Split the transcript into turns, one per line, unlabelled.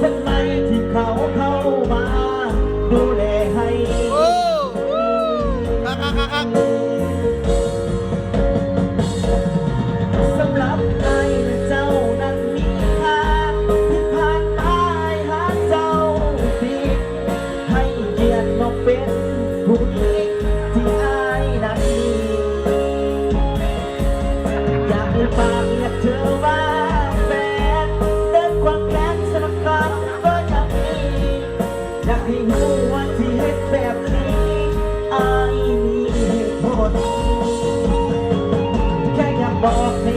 คนใหม่ที่เขาเข้ามาดูแลให้
โอ้ครับ
สำหรับไอ้และเจ้านั้นมีค่าที่ผ่านมาหาเจ้าดีให้เกียรติน้องเป็นผู้หญิงที่ไอ้นั้นมีอยากให้ฝากเรียกเธอว่าแฟนเดินควงแขนสนับสนุนก็ยังมีอยากให้รู้ว่าที่เฮ็ดแบบนี้ไอ้มีเหตุผลแค่อยากบอกให้